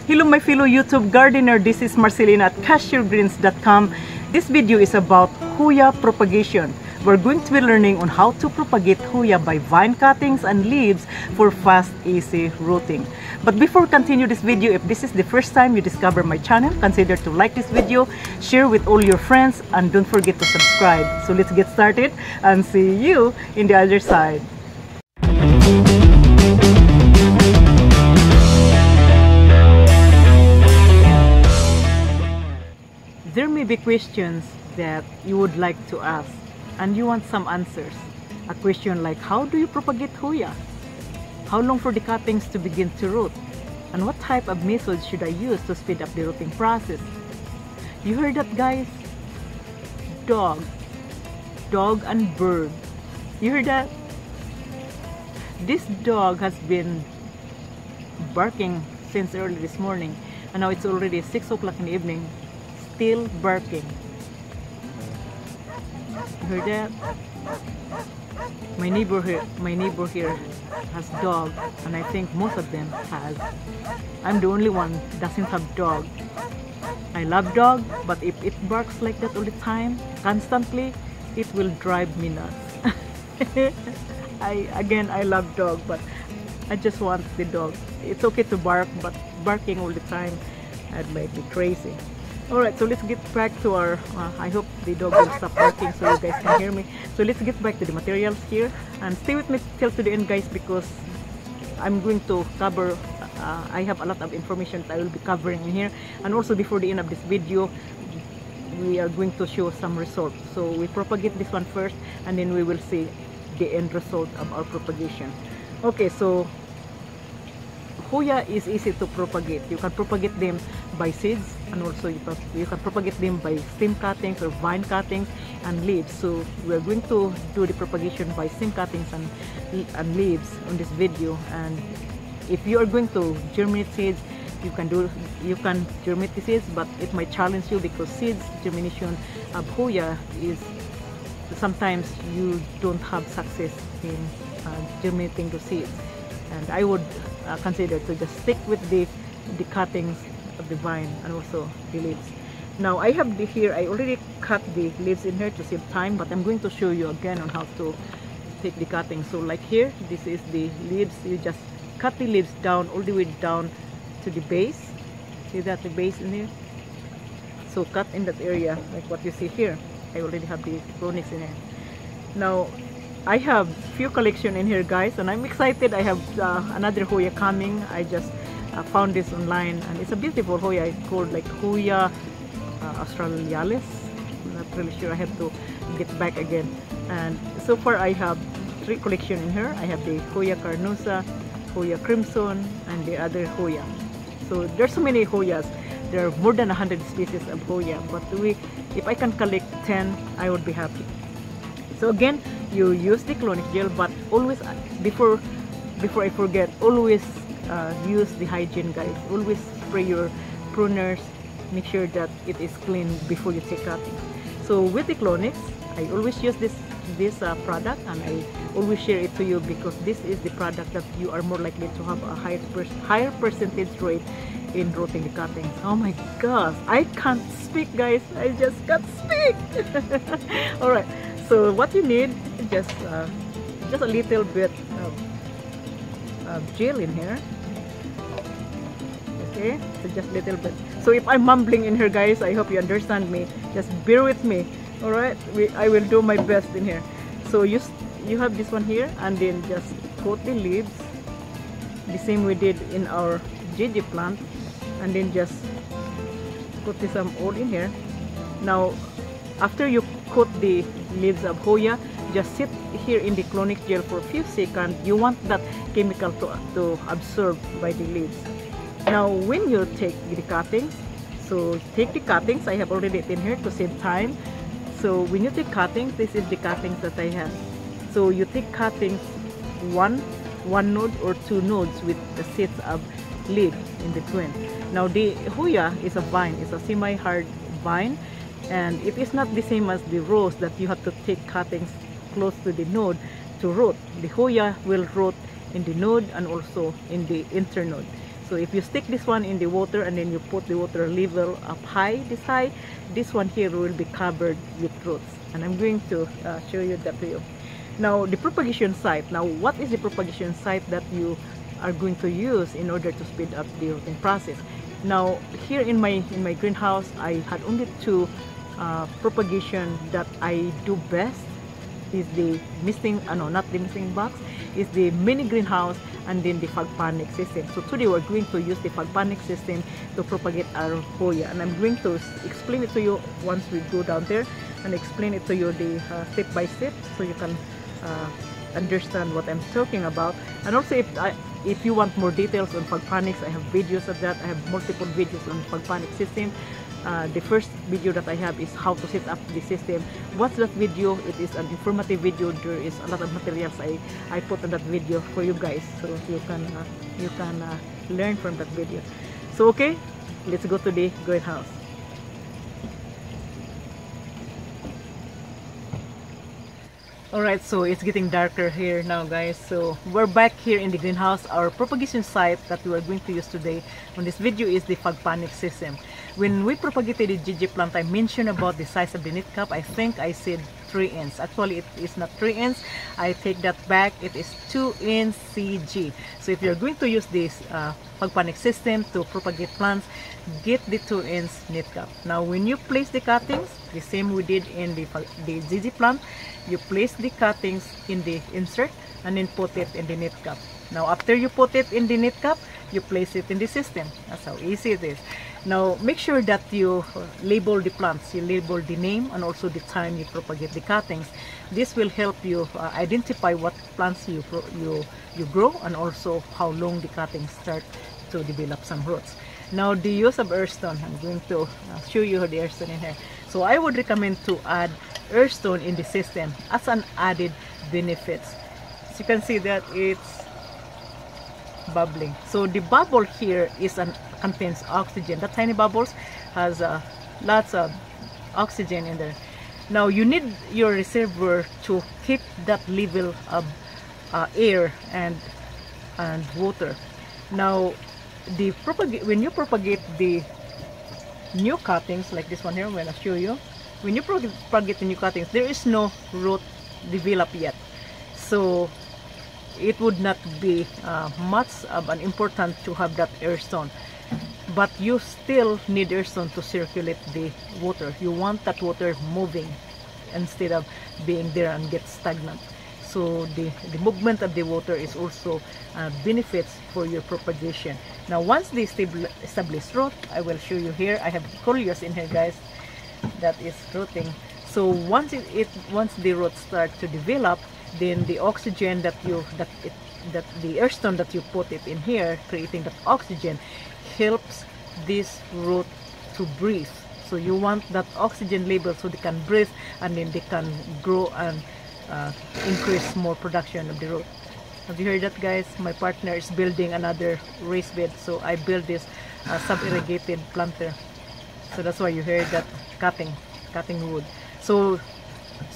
Hello my fellow YouTube gardener, this is Marcelina at cashewgreens.com. This video is about Hoya propagation. We're going to be learning on how to propagate Hoya by vine cuttings and leaves for fast, easy rooting. But before we continue this video, if this is the first time you discover my channel, consider to like this video, share with all your friends, and don't forget to subscribe. So let's get started and see you in the other side. There may be questions that you would like to ask and you want some answers. A question like, how do you propagate Hoya? How long for the cuttings to begin to root? And what type of methods should I use to speed up the rooting process? You heard that, guys? Dog and bird. You heard that? This dog has been barking since early this morning, and now it's already 6 o'clock in the evening. Still barking. You heard that? My neighbor here has dog, and I think most of them has. I'm the only one doesn't have dog. I love dog, but if it barks like that all the time, constantly, it will drive me nuts. I love dog, but I just want the dog. It's okay to bark, but barking all the time, I'd make me crazy. Alright, so let's get back to our, I hope the dog will stop barking so you guys can hear me. So let's get back to the materials here, and stay with me till to the end, guys, because I'm going to cover, I have a lot of information that I will be covering in here, and also before the end of this video, we are going to show some results. So we propagate this one first, and then we will see the end result of our propagation. Okay, so Hoya is easy to propagate. You can propagate them by seeds, and also you can propagate them by stem cuttings or vine cuttings and leaves. So we're going to do the propagation by stem cuttings and leaves on this video. And if you are going to germinate seeds, you can germinate the seeds, but it might challenge you because seeds germination of Hoya is sometimes you don't have success in germinating the seeds. And I would consider to just stick with the cuttings of the vine and also the leaves. Now I have here, I already cut the leaves in here to save time, but I'm going to show you again on how to take the cuttings. So like here, this is the leaves. You just cut the leaves down all the way down to the base. See that, the base in here? So cut in that area like what you see here. I already have the chronics in here. Now I have few collection in here, guys, and I'm excited. I have another Hoya coming. I just found this online, and it's a beautiful Hoya. It's called like Hoya australialis. I'm not really sure. I have to get back again. And so far I have 3 collection in here. I have the Hoya carnosa, Hoya crimson, and the other Hoya. So there's so many Hoyas. There are more than 100 species of Hoya, but if I can collect 10, I would be happy. So again, you use the clonic gel, but always, before I forget, always use the hygiene, guys. Always spray your pruners. Make sure that it is clean before you take cutting. So with the clonics, I always use this product, and I always share it to you because this is the product that you are more likely to have a higher percentage rate in rooting the cuttings. Oh my gosh, I can't speak, guys. I just can't speak. All right. So what you need is just a little bit of gel in here. Okay, so just a little bit. So if I'm mumbling in here, guys, I hope you understand me. Just bear with me. All right, I will do my best in here. So you have this one here, and then just coat the leaves the same we did in our GG plant, and then just put some oil in here. Now after you coat the leaves of Hoya, just sit here in the clonic gel for a few seconds. You want that chemical to absorb by the leaves. Now when you take the cuttings, so take the cuttings, I have already it in here to save time. So when you take cuttings, this is the cuttings that I have. So you take cuttings one node or 2 nodes with the seeds of leaves in between. Now the Hoya is a vine, it's a semi-hard vine, and it is not the same as the rose that you have to take cuttings close to the node to root. The Hoya will root in the node and also in the internode. So So if you stick this one in the water and then you put the water level up high, this one here will be covered with roots. And I'm going to show you that to you. Now the propagation site. Now what is the propagation site that you are going to use in order to speed up the rooting process? Now here in my greenhouse, I had only two propagation that I do best. Is the misting, not the misting box, is the mini greenhouse and then the Fogponic system. So today we're going to use the Fogponic system to propagate our Hoya, and I'm going to explain it to you once we go down there and explain it to you the step by step, so you can understand what I'm talking about. And also if you want more details on Fogponics, I have videos of that. I have multiple videos on Fogponic system. The first video that I have is how to set up the system. Watch that video. It is an informative video. There is a lot of materials I put on that video for you guys, so you can learn from that video. So okay, let's go to the greenhouse. Alright, so it's getting darker here now, guys. So we're back here in the greenhouse. Our propagation site that we are going to use today on this video is the Fogponic system. When we propagated the GG plant, I mentioned about the size of the net cup. I think I said 3 inch. Actually, it is not 3 inch. I take that back. It is 2 inch CG. So if you're going to use this Fogponic system to propagate plants, get the 2 inch net cup. Now, when you place the cuttings, the same we did in the GG plant, you place the cuttings in the insert and then put it in the net cup. Now, after you put it in the net cup, you place it in the system. That's how easy it is. Now, make sure that you label the plants. You label the name and also the time you propagate the cuttings. This will help you identify what plants you grow, and also how long the cuttings start to develop some roots. Now, the use of earthstone. I'm going to show you the earthstone in here. So I would recommend to add earthstone in the system as an added benefits. As you can see that it's bubbling. So the bubble here contains oxygen. The tiny bubbles has lots of oxygen in there. Now you need your reservoir to keep that level of air and water. Now when you propagate the new cuttings like this one here, I'm going to show you. When you propagate the new cuttings, there is no root developed yet. So it would not be much of an important to have that earthstone. But you still need earthstone to circulate the water. You want that water moving instead of being there and get stagnant. So the movement of the water is also benefits for your propagation. Now once they establish root, I will show you here. I have coleus in here, guys, that is rooting. So once the roots start to develop, then the oxygen that the earthstone that you put it in here, creating that oxygen, helps this root to breathe. So you want that oxygen level so they can breathe, and then they can grow and increase more production of the root. Have you heard that, guys? My partner is building another raised bed, so I built this sub-irrigated planter. So that's why you heard that cutting wood. So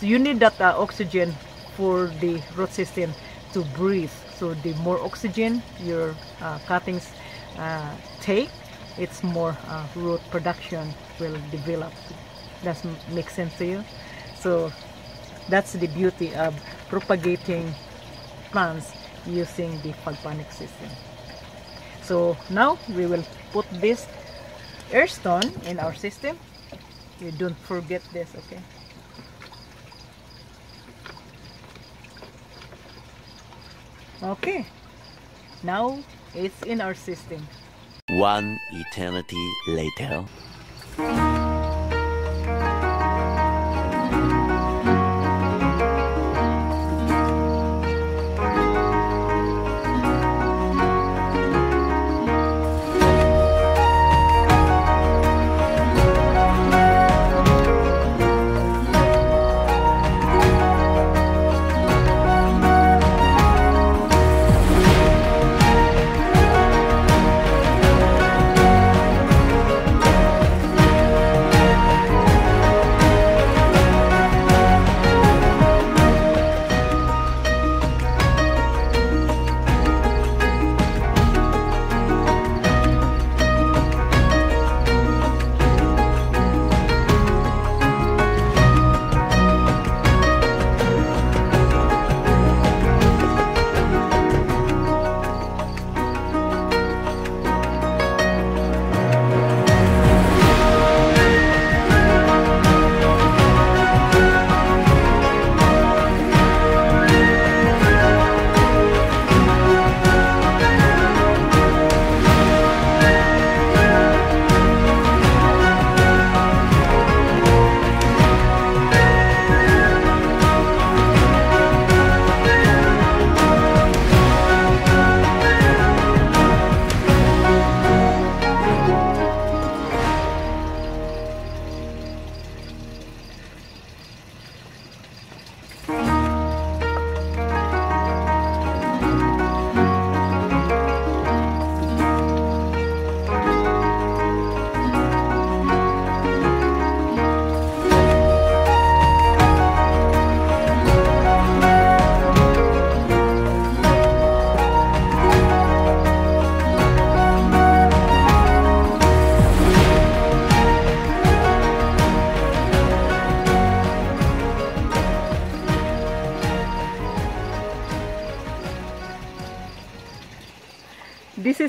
you need that oxygen for the root system to breathe. So the more oxygen your cuttings take, it's more root production will develop. That makes sense to you? So that's the beauty of propagating plants using the Fogponic system. So now we will put this earthstone in our system. You don't forget this, okay? Okay, now it's in our system. One eternity later.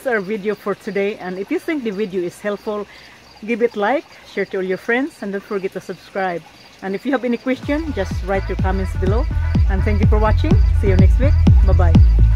that's our video for today. And if you think the video is helpful, give it like, share to all your friends, and don't forget to subscribe. And if you have any question, just write your comments below. And thank you for watching. See you next week. Bye-bye.